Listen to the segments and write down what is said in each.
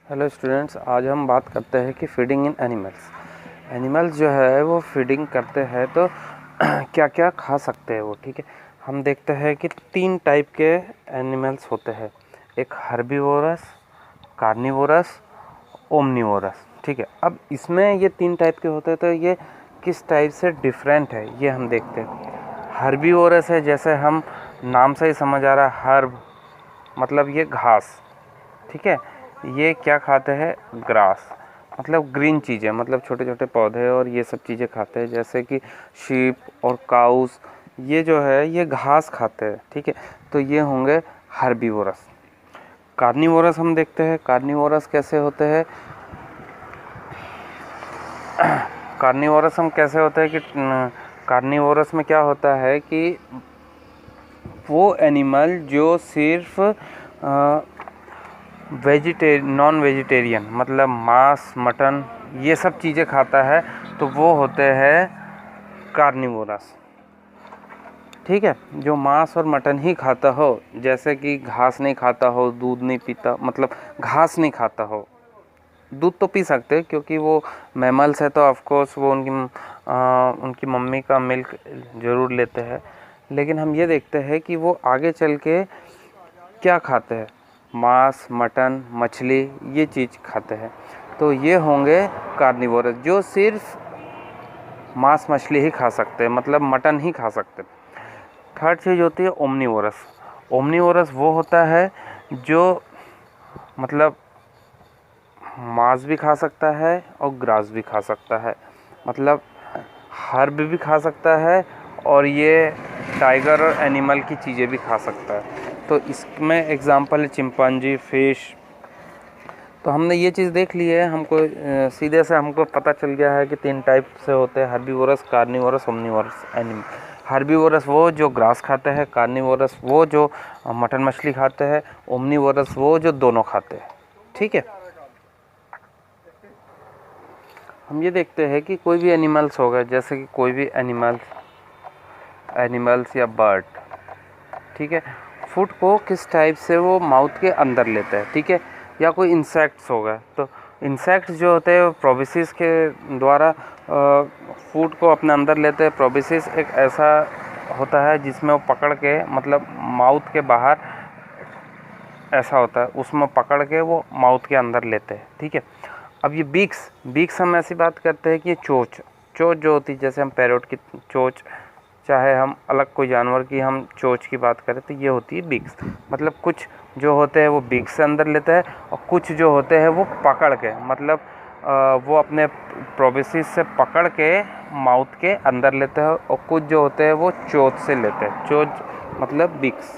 Hello students, आज हम बात करते हैं कि फीडिंग इन एनिमल्स जो है वो फीडिंग करते हैं तो क्या क्या खा सकते हैं वो। ठीक है, हम देखते हैं कि 3 टाइप के एनिमल्स होते हैं, एक हर्बीवोरस, कार्निवोरस, ओमनीवोरस। ठीक है, अब इसमें ये 3 टाइप के होते हैं तो ये किस टाइप से डिफरेंट है ये हम देखते हैं। हर्बीवोरस है, जैसे हम नाम से ही समझ आ रहा है, हर्ब मतलब ये घास। ठीक है, ये क्या खाते हैं? ग्रास, मतलब ग्रीन चीज़ें, मतलब छोटे छोटे पौधे और ये सब चीज़ें खाते हैं, जैसे कि शीप और काउस, ये जो है ये घास खाते हैं। ठीक है, तो ये होंगे हर्बीवोरस। कार्निवोरस हम देखते हैं, कार्निवोरस कैसे होते हैं। कार्निवोरस हम कैसे होते हैं कि कार्निवोरस में क्या होता है कि वो एनिमल जो सिर्फ नॉन वेजिटेरियन, मतलब मांस, मटन, ये सब चीज़ें खाता है, तो वो होते हैं कार्निवोरस। ठीक है, जो मांस और मटन ही खाता हो, जैसे कि घास नहीं खाता हो, दूध नहीं पीता, मतलब घास नहीं खाता हो। दूध तो पी सकते हैं क्योंकि वो मैमल्स है, तो ऑफ कोर्स वो उनकी मम्मी का मिल्क ज़रूर लेते हैं। लेकिन हम ये देखते हैं कि वो आगे चल के क्या खाते हैं, मांस, मटन, मछली, ये चीज़ खाते हैं। तो ये होंगे कार्निवोरस, जो सिर्फ मांस मछली ही खा सकते हैं, मतलब मटन ही खा सकते हैं। थर्ड चीज़ होती है ओमनीवोरस। ओमनीवोरस वो होता है जो मतलब मांस भी खा सकता है और ग्रास भी खा सकता है, मतलब हर्ब भी खा सकता है और ये टाइगर और एनिमल की चीज़ें भी खा सकता है। तो इसमें एग्जांपल है चिंपांजी, फिश। तो हमने ये चीज़ देख ली है, हमको सीधे से हमको पता चल गया है कि 3 टाइप से होते हैं, herbivorous, carnivorous, omnivorous animal. Herbivorous वो जो ग्रास खाते हैं, कार्निवोरस वो जो मटन मछली खाते हैं, ओमनीवोरस वो जो दोनों खाते हैं। ठीक है, हम ये देखते हैं कि कोई भी एनिमल्स होगा, जैसे कि कोई भी एनिमल्स या बर्ड, ठीक है, फूड को किस टाइप से वो माउथ के अंदर लेते हैं। ठीक है, या कोई इंसेक्ट्स हो गए, तो इंसेक्ट्स जो होते हैं वो प्रोबिसिस के द्वारा फूड को अपने अंदर लेते हैं। प्रोबिसिस एक ऐसा होता है जिसमें वो पकड़ के, मतलब माउथ के बाहर ऐसा होता है, उसमें पकड़ के वो माउथ के अंदर लेते हैं। ठीक है, अब ये बीक्स हम ऐसी बात करते हैं कि ये चोंच जो होती है, जैसे हम पैरोट की चोंच, चाहे हम अलग कोई जानवर की हम चोंच की बात करें, तो ये होती है बीक्स। मतलब कुछ जो होते हैं वो बीक्स से अंदर लेते हैं, और कुछ जो होते हैं वो पकड़ के, मतलब वो अपने प्रोबिसिस से पकड़ के माउथ के अंदर लेते हैं, और कुछ जो होते हैं वो चोंच से लेते हैं। चोंच मतलब बीक्स।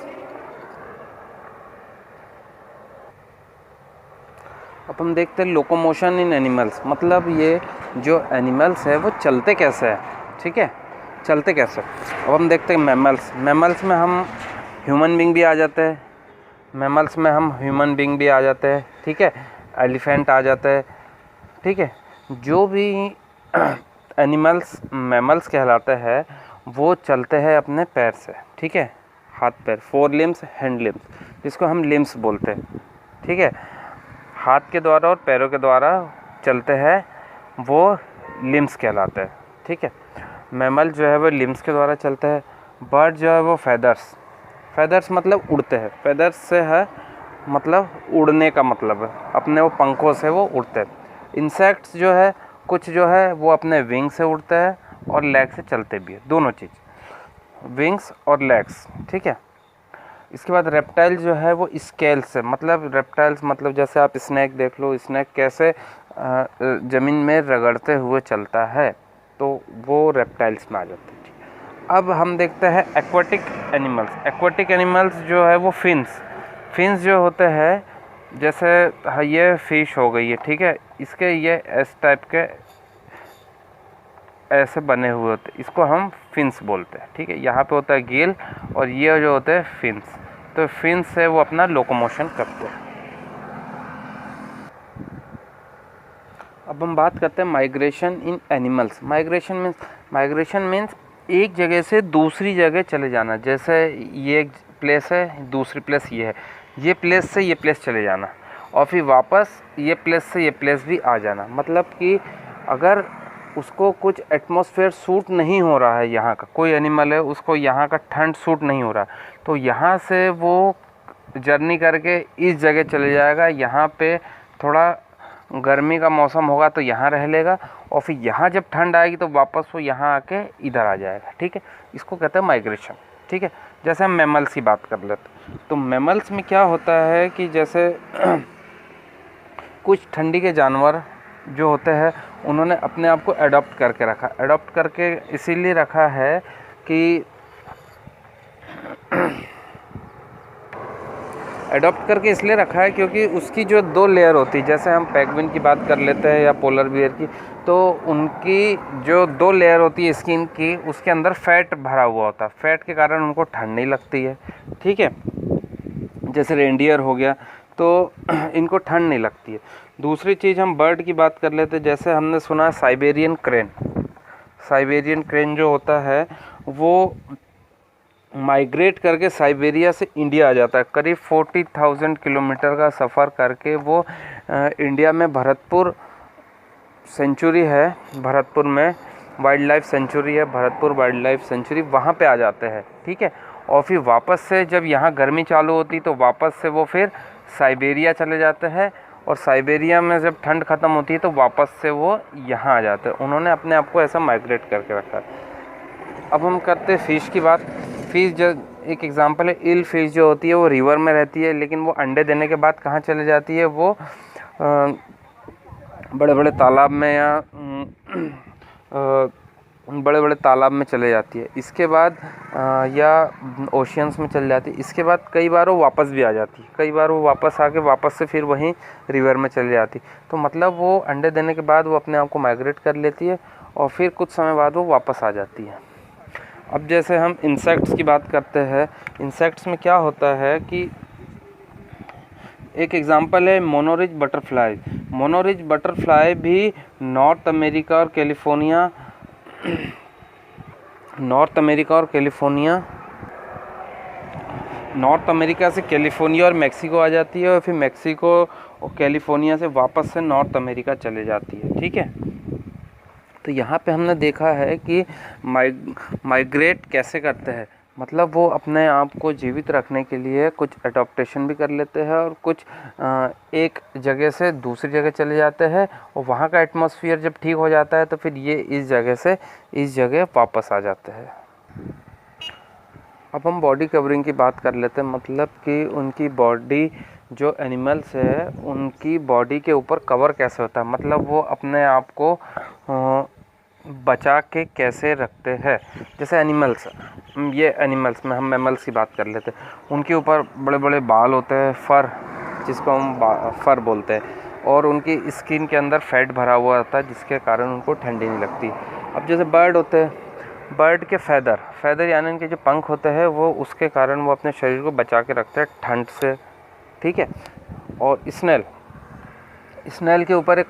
अब हम देखते हैं लोकोमोशन इन एनिमल्स, मतलब ये जो एनिमल्स है वो चलते कैसे हैं। ठीक है, चलते कैसे। अब हम देखते हैं मैमल्स में हम ह्यूमन बींग भी आ जाते हैं, ठीक है, एलिफेंट आ जाते हैं। ठीक है, जो भी एनिमल्स मैमल्स कहलाते हैं वो चलते हैं अपने पैर से। ठीक है, हाथ पैर, 4 लिम्स, हैंड लिम्स, जिसको हम लिम्स बोलते हैं। ठीक है, हाथ के द्वारा और पैरों के द्वारा चलते हैं, वो लिम्स कहलाते हैं। ठीक है, मैमल जो है वो लिम्स के द्वारा चलते हैं। बर्ड जो है वो फेदर्स मतलब उड़ते हैं। फेदर्स से है मतलब उड़ने का मतलब है, अपने वो पंखों से वो उड़ते हैं। इंसेक्ट्स जो है कुछ जो है वो अपने विंग से उड़ते हैं और लेग से चलते भी है, दोनों चीज़, विंग्स और लेग्स। ठीक है, इसके बाद रेप्टाइल जो है वो स्केल से, मतलब रेप्टाइल्स मतलब जैसे आप स्नैक देख लो, स्नैक कैसे ज़मीन में रगड़ते हुए चलता है, तो वो रेप्टाइल्स में आ जाते हैं। अब हम देखते हैं एक्वाटिक एनिमल्स जो है वो फिन्स जो होते हैं, जैसे ये फिश हो गई है। ठीक है, इसके ये इस टाइप के ऐसे बने हुए होते हैं, इसको हम फिन्स बोलते हैं। ठीक है, यहाँ पे होता है गिल और ये जो होते हैं फिन्स, तो फिन्स से वो अपना लोकोमोशन करते हैं। अब हम बात करते हैं माइग्रेशन इन एनिमल्स। माइग्रेशन मीन्स एक जगह से दूसरी जगह चले जाना। जैसे ये एक प्लेस है, दूसरी प्लेस ये है, ये प्लेस से ये प्लेस चले जाना। और फिर वापस ये प्लेस से ये प्लेस भी आ जाना। मतलब कि अगर उसको कुछ एटमॉस्फेयर सूट नहीं हो रहा है, यहाँ का कोई एनिमल है उसको यहाँ का ठंड सूट नहीं हो रहा, तो यहाँ से वो जर्नी करके इस जगह चले जाएगा, यहाँ पे थोड़ा गर्मी का मौसम होगा तो यहाँ रह लेगा, और फिर यहाँ जब ठंड आएगी तो वापस वो यहाँ आके इधर आ जाएगा। ठीक है, इसको कहते हैं माइग्रेशन। ठीक है, जैसे हम मैमल्स की बात कर लेते, तो मैमल्स में क्या होता है कि जैसे कुछ ठंडी के जानवर जो होते हैं उन्होंने अपने आप को अडॉप्ट करके रखा। अडॉप्ट करके इसीलिए रखा है कि अडॉप्ट करके इसलिए रखा है क्योंकि उसकी जो 2 लेयर होती है, जैसे हम पेंगुइन की बात कर लेते हैं या पोलर बियर की, तो उनकी जो 2 लेयर होती है स्किन की, उसके अंदर फैट भरा हुआ होता है। फैट के कारण उनको ठंड नहीं लगती है। ठीक है, जैसे रेंडियर हो गया तो इनको ठंड नहीं लगती है। दूसरी चीज़ हम बर्ड की बात कर लेते हैं, जैसे हमने सुना है साइबेरियन क्रेन। साइबेरियन क्रेन जो होता है वो माइग्रेट करके साइबेरिया से इंडिया आ जाता है। करीब 40,000 किलोमीटर का सफ़र करके वो इंडिया में भरतपुर सेंचुरी है, भरतपुर में वाइल्ड लाइफ सेंचुरी है, भरतपुर वाइल्ड लाइफ सेंचुरी, वहाँ पे आ जाते हैं। ठीक है, और फिर वापस से जब यहाँ गर्मी चालू होती तो वापस से वो फिर साइबेरिया चले जाते हैं, और साइबेरिया में जब ठंड ख़त्म होती है तो वापस से वो यहाँ आ जाते हैं। उन्होंने अपने आप को ऐसा माइग्रेट करके रखा है। अब हम करते हैं फ़िश की बात। फ़िश जो एक एग्जांपल है, ईल फ़िश जो होती है वो रिवर में रहती है, लेकिन वो अंडे देने के बाद कहाँ चले जाती है, वो बड़े बड़े तालाब में या बड़े बड़े तालाब में चले जाती है। इसके बाद या ओशियंस में चले जाती है। इसके बाद कई बार वो वापस भी आ जाती है, कई बार वो वापस आके वापस से फिर वहीं रिवर में चले जाती। तो मतलब वो अंडे देने के बाद वो अपने आप को माइग्रेट कर लेती है और फिर कुछ समय बाद वो वापस आ जाती है। अब जैसे हम इंसेक्ट्स की बात करते हैं, इंसेक्ट्स में क्या होता है कि एक एग्जांपल है मोनोरिज बटरफ्लाई। मोनोरिज बटरफ्लाई भी नॉर्थ अमेरिका और कैलिफोर्निया नॉर्थ अमेरिका से कैलिफोर्निया और मेक्सिको आ जाती है, और फिर मेक्सिको और कैलिफोर्निया से वापस से नॉर्थ अमेरिका चले जाती है। ठीक है, तो यहाँ पे हमने देखा है कि माइग्रेट कैसे करते हैं। मतलब वो अपने आप को जीवित रखने के लिए कुछ एडॉप्टेशन भी कर लेते हैं, और कुछ एक जगह से दूसरी जगह चले जाते हैं, और वहाँ का एटमॉस्फेयर जब ठीक हो जाता है तो फिर ये इस जगह से इस जगह वापस आ जाते हैं। अब हम बॉडी कवरिंग की बात कर लेते हैं। मतलब कि उनकी बॉडी जो एनिमल्स है उनकी बॉडी के ऊपर कवर कैसे होता है, मतलब वो अपने आप को बचा के कैसे रखते हैं। जैसे एनिमल्स, ये एनिमल्स में हम मैमल्स की बात कर लेते हैं। उनके ऊपर बड़े बड़े बाल होते हैं, फर, जिसको हम फर बोलते हैं, और उनकी स्किन के अंदर फैट भरा हुआ होता है जिसके कारण उनको ठंडी नहीं लगती। अब जैसे बर्ड होते हैं, बर्ड के फैदर यानी उनके जो पंख होते हैं वो उसके कारण वो अपने शरीर को बचा के रखते हैं ठंड से। ठीक है, और स्नेल के ऊपर एक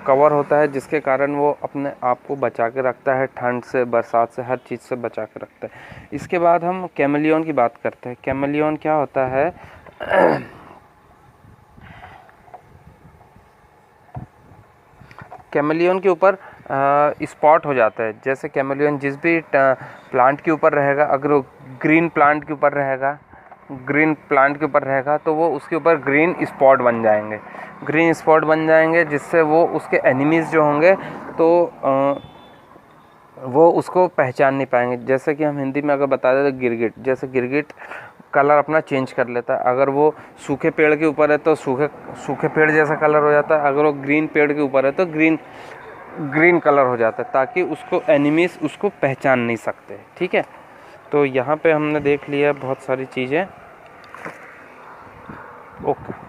कवर होता है जिसके कारण वो अपने आप को बचा के रखता है ठंड से, बरसात से, हर चीज़ से बचा के रखता है। इसके बाद हम कैमलियन की बात करते हैं। कैमलियन क्या होता है कैमलियन के ऊपर स्पॉट हो जाता है। जैसे कैमलियन जिस भी प्लांट के ऊपर रहेगा, अगर वो ग्रीन प्लांट के ऊपर रहेगा तो वो उसके ऊपर ग्रीन स्पॉट बन जाएंगे, जिससे वो उसके एनिमीज़ जो होंगे तो वो उसको पहचान नहीं पाएंगे। जैसे कि हम हिंदी में अगर बता दें तो गिरगिट, जैसे गिरगिट कलर अपना चेंज कर लेता है। अगर वो सूखे पेड़ के ऊपर है तो सूखे पेड़ जैसा कलर हो जाता है, अगर वो ग्रीन पेड़ के ऊपर है तो ग्रीन कलर हो जाता है, ताकि उसको एनिमीज़ उसको पहचान नहीं सकते। ठीक है, तो यहाँ पे हमने देख लिया बहुत सारी चीज़ें। ओके।